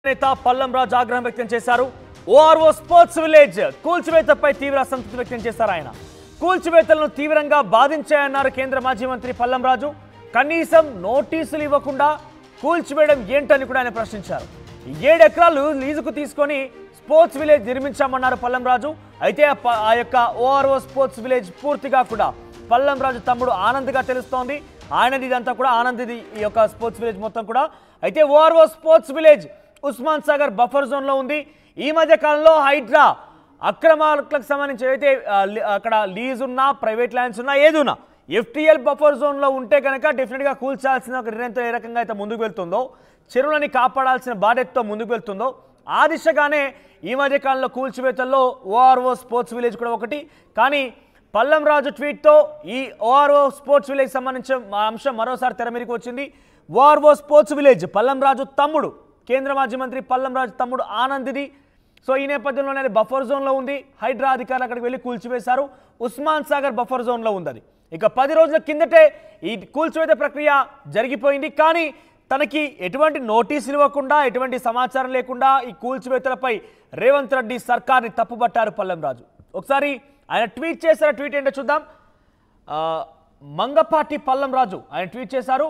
నేత పల్లం రాజు ఆగ్రహం వ్యక్తం చేశారు. ఓఆర్ఓ స్పోర్ట్స్ విలేజ్ కూల్చివేతపై తీవ్ర అసంతృప్తి వ్యక్తం చేశారు. ఆయన కూల్చివేతలను తీవ్రంగా బాధించాయన్నారు కేంద్ర మాజీ మంత్రి పల్లం రాజు. కనీసం నోటీసులు ఇవ్వకుండా కూల్చివేయడం ఏంటని కూడా ఆయన ప్రశ్నించారు. 7 ఎకరాలు లీజుకు తీసుకొని స్పోర్ట్స్ విలేజ్ నిర్మించామన్నారు పల్లం రాజు. అయితే ఆ యొక్క ఓఆర్ఓ స్పోర్ట్స్ విలేజ్ పూర్తిగా కూడా పల్లం రాజు తమ్ముడు ఆనంద్గా తెలుస్తోంది. ఆయనది ఇదంతా కూడా ఆనంద్ది ఈ యొక్క స్పోర్ట్స్ విలేజ్ మొత్తం కూడా. అయితే ORO sports village Osman Sagar buffer జోన్లో ఉంది. ఈ మధ్య కాలంలో హైడ్రా అక్రమాలకు సంబంధించి అయితే అక్కడ లీజ్ ఉన్నా, ప్రైవేట్ ల్యాండ్స్ ఉన్నా, ఏదున్నా ఎఫ్టీఎల్ బఫర్ జోన్లో ఉంటే కనుక డెఫినెట్గా కూల్చాల్సిన ఒక నిర్ణయంతో ఏ రకంగా అయితే ముందుకు వెళ్తుందో, చెరువులని కాపాడాల్సిన బాధ్యతతో ముందుకు వెళ్తుందో ఆ దిశగానే ఈ మధ్య కాలంలో కూల్చివేతల్లో ఓఆర్ఓ స్పోర్ట్స్ విలేజ్ కూడా ఒకటి. కానీ పల్లం రాజు ట్వీట్తో ఈ ఓఆర్ఓ స్పోర్ట్స్ విలేజ్ సంబంధించిన అంశం మరోసారి తెర మీదకి వచ్చింది. ఓఆర్ఓ స్పోర్ట్స్ విలేజ్ పల్లం రాజు తమ్ముడు, కేంద్ర మాజీ మంత్రి పల్లం రాజు తమ్ముడు ఆనంద్ది. సో ఈ నేపథ్యంలోనే బఫర్ జోన్లో ఉంది. హైడ్రా అధికారులు అక్కడికి వెళ్ళి కూల్చివేశారు. ఉస్మాన్ సాగర్ బఫర్ జోన్లో ఉంది అది. ఇక 10 రోజుల కిందటే ఈ కూల్చివేత ప్రక్రియ జరిగిపోయింది. కానీ తనకి ఎటువంటి నోటీసులు ఇవ్వకుండా, ఎటువంటి సమాచారం లేకుండా ఈ కూల్చివేతలపై రేవంత్ రెడ్డి సర్కార్ని తప్పుపట్టారు పల్లం రాజు. ఒకసారి ఆయన ట్వీట్ చేశారు. ట్వీట్ ఏంటో చూద్దాం. మంగపాటి పల్లం రాజు ఆయన ట్వీట్ చేశారు.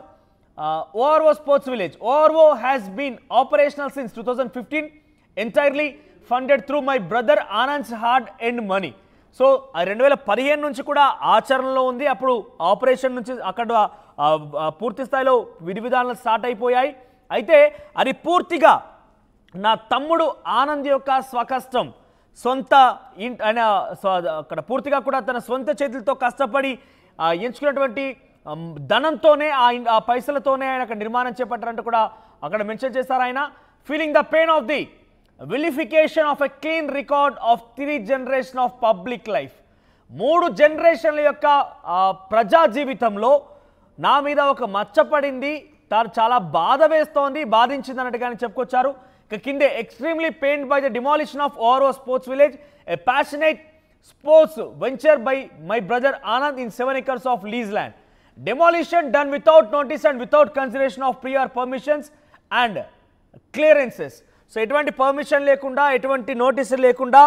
ORO sports village. ORO has been operational since 2015, entirely funded through my brother Anand's hard-earned money. So 2015 నుంచి కూడా ఆచరణలో ఉంది. అప్పుడు ఆపరేషన్ నుంచి అక్కడ పూర్తి స్థాయిలో విధి విధానాలు స్టార్ట్ అయిపోయాయి. అయితే అది పూర్తిగా నా తమ్ముడు ఆనంద్ యొక్క స్వకష్టం, సొంత ఆయన అక్కడ పూర్తిగా కూడా తన సొంత చేతులతో కష్టపడి ఎంచుకున్నటువంటి ధనంతోనే ఆ పైసలతోనే ఆయన అక్కడ నిర్మాణం చేపట్టారంటూ కూడా అక్కడ మెన్షన్ చేశారు. ఆయన feeling the pain of the vilification of a clean record of 3 generation of public life. 3 జనరేషన్ల యొక్క ప్రజా జీవితంలో నా మీద ఒక మచ్చపడింది, తాను చాలా బాధ వేస్తోంది, బాధించింది అన్నట్టుగానే చెప్పుకొచ్చారు. ఇక కిందే extremely pained by the demolition of ORO sports village, a passionate sports venture by my brother Anand in 7 acres of lease land. Demolition done without notice and without consideration of prior permissions and clearances. So ఎటువంటి permission లేకుండా, ఎటువంటి నోటీసులు లేకుండా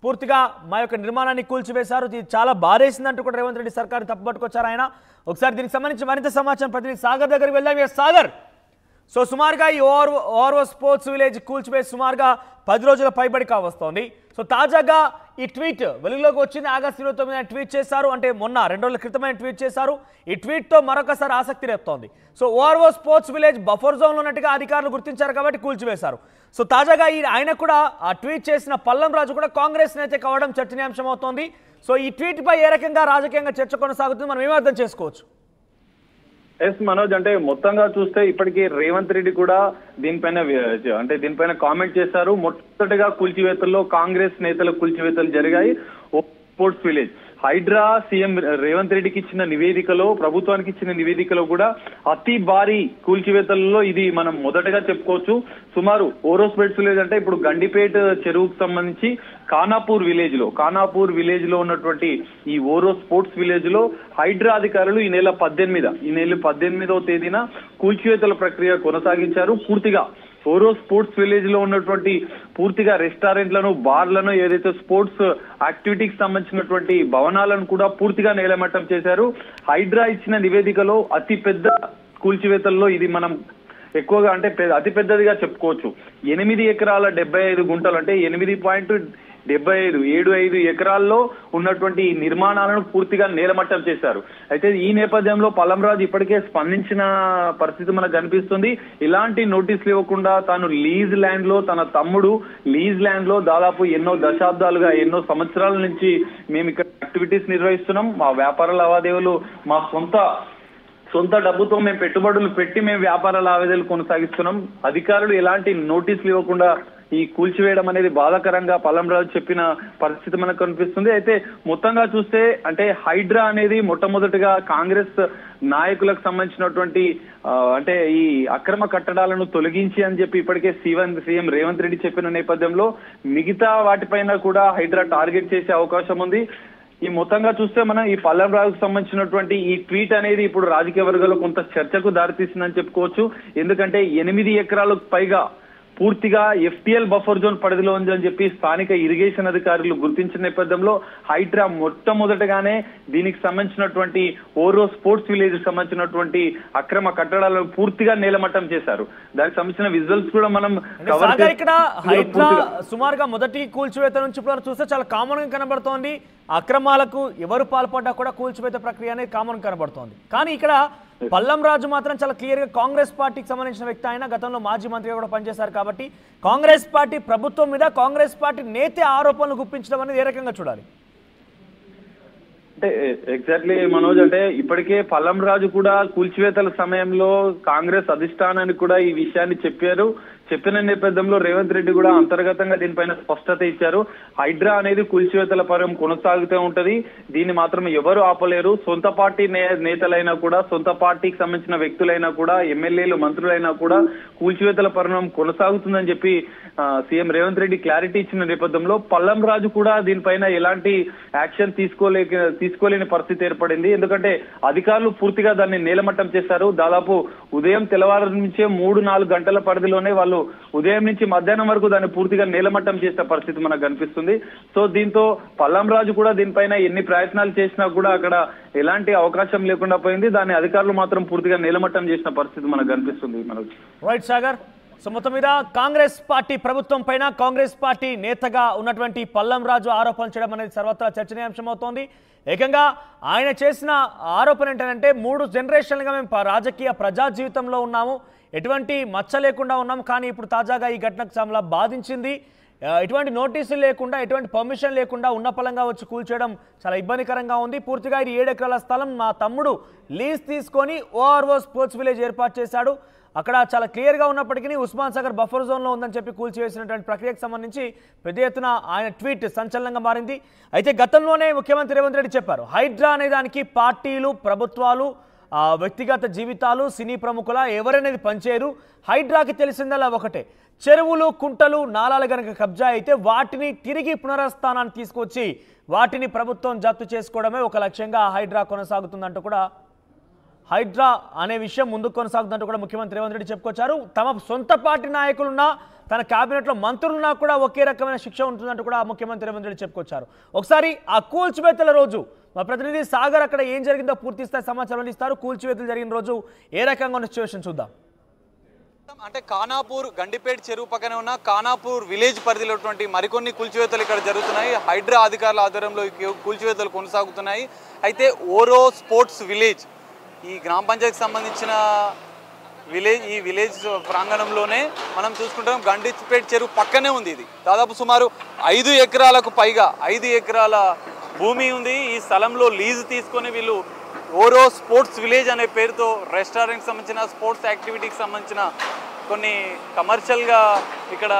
పూర్తిగా మా యొక్క నిర్మాణాన్ని కూల్చివేశారు. ఇది చాలా బాధేసిందంటూ కూడా రేవంత్ రెడ్డి సర్కారు తప్పుపట్టుకొచ్చారు ఆయన. ఒకసారి దీనికి సంబంధించి మరింత సమాచారం ప్రతినిధి సాగర్ దగ్గరికి వెళ్దాం. సాగర్, సో సుమారుగా ఈ ఓఆర్ఓ స్పోర్ట్స్ విలేజ్ కూల్చివేసి సుమారుగా 10 రోజుల పైబడి కావస్తోంది. సో తాజాగా ఈ ట్వీట్ వెలుగులోకి వచ్చింది. ఆగస్టు 29 ట్వీట్ చేశారు. అంటే మొన్న 2 రోజుల క్రితమైన ట్వీట్ చేశారు. ఈ ట్వీట్తో మరొకసారి ఆసక్తి రేపుతోంది. So ORO sports village buffer జోన్లో ఉన్నట్టుగా అధికారులు గుర్తించారు కాబట్టి కూల్చివేశారు. సో తాజాగా ఆయన కూడా ఆ ట్వీట్ చేసిన పల్లం రాజు కూడా కాంగ్రెస్ నేత కావడం చర్చనీయాంశం అవుతోంది. సో ఈ ట్వీట్ పై ఏ రకంగా రాజకీయంగా చర్చ కొనసాగుతుంది, మనం ఏమర్థం చేసుకోవచ్చు? ఎస్ మనోజ్, అంటే మొత్తంగా చూస్తే ఇప్పటికీ రేవంత్ రెడ్డి కూడా దీనిపైన కామెంట్ చేశారు. మొట్టమొదటిగా కూల్చివేతల్లో కాంగ్రెస్ నేతల కూల్చివేతలు జరిగాయి. Sports village Hydraa CM Revanth రెడ్డికి ఇచ్చిన నివేదికలో, ప్రభుత్వానికి ఇచ్చిన నివేదికలో కూడా అతి భారీ కూల్చివేతల్లో ఇది మనం మొదటగా చెప్పుకోవచ్చు. సుమారు ఓరో స్పోర్ట్స్ విలేజ్ అంటే ఇప్పుడు గండిపేట చెరువుకు సంబంధించి ఖానాపూర్ విలేజ్ లో ఉన్నటువంటి ఈ ఓరో స్పోర్ట్స్ విలేజ్ లో హైడ్రా అధికారులు ఈ నెల 18వ తేదీన కూల్చివేతల ప్రక్రియ కొనసాగించారు. పూర్తిగా ఓరో స్పోర్ట్స్ విలేజ్ లో ఉన్నటువంటి పూర్తిగా రెస్టారెంట్లను, బార్లను, ఏదైతే స్పోర్ట్స్ యాక్టివిటీకి సంబంధించినటువంటి భవనాలను కూడా పూర్తిగా నేలమట్టం చేశారు. హైడ్రా ఇచ్చిన నివేదికలో అతి పెద్ద కూల్చివేతల్లో ఇది మనం ఎక్కువగా అంటే అతి పెద్దదిగా చెప్పుకోవచ్చు. 8 ఎకరాల 75 గుంటలు అంటే 8.75 ఎకరాల్లో ఉన్నటువంటి నిర్మాణాలను పూర్తిగా నేలమట్టం చేశారు. అయితే ఈ నేపథ్యంలో పల్లం రాజు ఇప్పటికే స్పందించిన పరిస్థితి మనకు కనిపిస్తుంది. ఇలాంటి నోటీసులు ఇవ్వకుండా తాను లీజ్ ల్యాండ్ లో, తన తమ్ముడు లీజ్ ల్యాండ్ లో దాదాపు ఎన్నో దశాబ్దాలుగా, ఎన్నో సంవత్సరాల నుంచి మేము ఇక్కడ యాక్టివిటీస్ నిర్వహిస్తున్నాం, మా వ్యాపార లావాదేవీలు మా సొంత డబ్బుతో మేము పెట్టుబడులు పెట్టి మేము వ్యాపార లావాదేవీలు కొనసాగిస్తున్నాం. అధికారులు ఎలాంటి నోటీసులు ఇవ్వకుండా ఈ కూల్చివేయడం అనేది బాధాకరంగా పల్లం రాజు చెప్పిన పరిస్థితి మనకు కనిపిస్తుంది. అయితే మొత్తంగా చూస్తే అంటే హైడ్రా అనేది మొట్టమొదటిగా కాంగ్రెస్ నాయకులకు సంబంధించినటువంటి అంటే ఈ అక్రమ కట్టడాలను తొలగించి అని చెప్పి ఇప్పటికే సీఎం రేవంత్ రెడ్డి చెప్పిన నేపథ్యంలో మిగతా వాటిపైన కూడా హైడ్రా టార్గెట్ చేసే అవకాశం ఉంది. ఈ మొత్తంగా చూస్తే మనం ఈ పల్లం రాజుకు సంబంధించినటువంటి ఈ ట్వీట్ అనేది ఇప్పుడు రాజకీయ వర్గాల్లో కొంత చర్చకు దారితీసిందని చెప్పుకోవచ్చు. ఎందుకంటే 8 ఎకరాలకు పైగా పూర్తిగా ఎఫ్టీఎల్ బఫర్ జోన్ పరిధిలో ఉందని చెప్పి స్థానిక ఇరిగేషన్ అధికారులు గుర్తించిన నేపథ్యంలో హైడ్రా మొట్టమొదటగానే దీనికి సంబంధించినటువంటి ఓరో స్పోర్ట్స్ విలేజ్ సంబంధించినటువంటి అక్రమ కట్టడాలను పూర్తిగా నేలమట్టం చేశారు. దానికి సంబంధించిన విజువల్స్ కూడా మనం ఇక్కడ హైడ్రా సుమారుగా మొదటి కూల్చివేత నుంచి ఇప్పుడు చూస్తే చాలా కామన్ గా కనబడుతోంది. అక్రమాలకు ఎవరు పాల్పడ్డా కూడా కూల్చివేత ప్రక్రియ అనేది కామన్ కనబడుతోంది. కానీ ఇక్కడ పల్లం రాజు మాత్రం చాలా క్లియర్ గా కాంగ్రెస్ పార్టీకి సంబంధించిన వ్యక్తి, ఆయన గతంలో మాజీ మంత్రిగా కూడా పనిచేశారు. కాబట్టి కాంగ్రెస్ పార్టీ ప్రభుత్వం మీద కాంగ్రెస్ పార్టీ నేతే ఆరోపణలు గుప్పించడం అనేది ఏ రకంగా చూడాలి? అంటే ఎగ్జాక్ట్లీ మనోజ్, అంటే ఇప్పటికే పల్లం రాజు కూడా కూల్చివేతల సమయంలో కాంగ్రెస్ అధిష్టానానికి కూడా ఈ విషయాన్ని చెప్పిన నేపథ్యంలో రేవంత్ రెడ్డి కూడా అంతర్గతంగా దీనిపైన స్పష్టత ఇచ్చారు. హైడ్రా అనేది కూల్చివేతల పర్వం కొనసాగుతూ ఉంటది, దీన్ని మాత్రం ఎవరు ఆపలేరు. సొంత పార్టీ నేతలైనా కూడా, సొంత పార్టీకి సంబంధించిన వ్యక్తులైనా కూడా, ఎమ్మెల్యేలు మంత్రులైనా కూడా కూల్చివేతల పరిణామం కొనసాగుతుందని చెప్పి సీఎం రేవంత్ రెడ్డి క్లారిటీ ఇచ్చిన నేపథ్యంలో పల్లం రాజు కూడా దీనిపైన ఎలాంటి యాక్షన్ తీసుకోలేని పరిస్థితి ఏర్పడింది. ఎందుకంటే అధికారులు పూర్తిగా దాన్ని నేలమట్టం చేశారు. దాదాపు ఉదయం తెల్లవారు నుంచే 3-4 గంటల పరిధిలోనే వాళ్ళు ఉదయం నుంచి మధ్యాహ్నం వరకు దాన్ని పూర్తిగా నేలమట్టం చేసిన పరిస్థితి మనకు కనిపిస్తుంది. సో దీంతో పల్లం రాజు కూడా దీనిపైన ఎన్ని ప్రయత్నాలు చేసినా కూడా అక్కడ ఎలాంటి అవకాశం లేకుండా పోయింది. దాన్ని అధికారులు మాత్రం పూర్తిగా నేలమట్టం చేసిన పరిస్థితి మనకు కనిపిస్తుంది. రైట్ సాగర్, సో మొత్తం మీద కాంగ్రెస్ పార్టీ ప్రభుత్వం పైన కాంగ్రెస్ పార్టీ నేతగా ఉన్నటువంటి పల్లం రాజు ఆరోపణ చేయడం అనేది సర్వత్రా చర్చనీయాంశం అవుతోంది. ఏకంగా ఆయన చేసిన ఆరోపణ ఏంటంటే 3 జనరేషన్లుగా మేము రాజకీయ ప్రజా జీవితంలో ఉన్నాము, ఎటువంటి మచ్చ లేకుండా ఉన్నాము, కానీ ఇప్పుడు తాజాగా ఈ ఘటనకు చాలా బాధించింది. ఎటువంటి నోటీసులు లేకుండా, ఎటువంటి పర్మిషన్ లేకుండా ఉన్న పలంగా వచ్చి కూల్చేయడం చాలా ఇబ్బందికరంగా ఉంది. పూర్తిగా ఇది 7 ఎకరాల స్థలం మా తమ్ముడు లీజ్ తీసుకొని ఓఆర్ఓ స్పోర్ట్స్ విలేజ్ ఏర్పాటు చేశాడు. అక్కడ చాలా క్లియర్గా ఉన్నప్పటికీ ఉస్మాన్ సాగర్ బఫర్ జోన్లో ఉందని చెప్పి కూల్చివేసినటువంటి ప్రక్రియకు సంబంధించి పెద్ద ఎత్తున ఆయన ట్వీట్ సంచలనంగా మారింది. అయితే గతంలోనే ముఖ్యమంత్రి రేవంత్ రెడ్డి చెప్పారు, హైడ్రా అనే దానికి పార్టీలు, ప్రభుత్వాలు, వ్యక్తిగత జీవితాలు, సినీ ప్రముఖుల ఎవరనేది పనిచేయరు. హైడ్రాకి తెలిసిందల్లా ఒకటే, చెరువులు, కుంటలు, నాలాలు గనక కబ్జా అయితే వాటిని తిరిగి పునరుస్థానాన్ని తీసుకొచ్చి వాటిని ప్రభుత్వం జప్తు చేసుకోవడమే ఒక లక్ష్యంగా హైడ్రా కొనసాగుతుందంటూ కూడా, హైడ్రా అనే విషయం ముందుకు కొనసాగుతుందంటూ కూడా ముఖ్యమంత్రి రేవంత్ రెడ్డి చెప్పుకొచ్చారు. తమ సొంత పార్టీ నాయకులున్నా, తన కేబినెట్లో మంత్రులున్నా కూడా ఒకే రకమైన శిక్ష ఉంటుందంటూ కూడా ముఖ్యమంత్రి రేవంత్ రెడ్డి చెప్పుకొచ్చారు. ఒకసారి ఆ కూల్చివేతల రోజు మా ప్రతినిధి సాగర్ అక్కడ ఏం జరిగిందో పూర్తి స్థాయి సమాచారం అందిస్తారు. కూల్చివేతలు జరిగిన రోజు ఏ రకంగా ఉన్న సిచ్యువేషన్ చూద్దాం. అంటే ఖానాపూర్ గండిపేట చెరువు పక్కనే ఉన్న ఖానాపూర్ విలేజ్ పరిధిలో మరికొన్ని కూల్చివేతలు ఇక్కడ జరుగుతున్నాయి. హైడ్రా అధికారుల ఆధ్వర్యంలో కూల్చివేతలు కొనసాగుతున్నాయి. అయితే ఓరో స్పోర్ట్స్ విలేజ్, ఈ గ్రామ పంచాయతీకి సంబంధించిన విలేజ్, ఈ విలేజ్ ప్రాంగణంలోనే మనం చూసుకుంటాం. గండిపేట చెరువు పక్కనే ఉంది. ఇది దాదాపు సుమారు 5 ఎకరాలకు పైగా 5 ఎకరాల భూమి ఉంది. ఈ స్థలంలో లీజు తీసుకొని వీళ్ళు ఓరో స్పోర్ట్స్ విలేజ్ అనే పేరుతో రెస్టారెంట్కి సంబంధించిన, స్పోర్ట్స్ యాక్టివిటీకి సంబంధించిన కొన్ని కమర్షియల్గా ఇక్కడ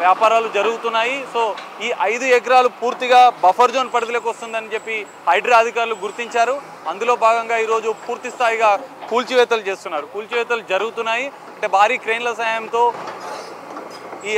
వ్యాపారాలు జరుగుతున్నాయి. సో ఈ 5 ఎకరాలు పూర్తిగా బఫర్ జోన్ పరిధిలోకి వస్తుందని చెప్పి హైడ్రా అధికారులు గుర్తించారు. అందులో భాగంగా ఈరోజు పూర్తి స్థాయిగా కూల్చివేతలు చేస్తున్నారు. కూల్చివేతలు జరుగుతున్నాయి. అంటే భారీ క్రేన్ల సాయంతో ఈ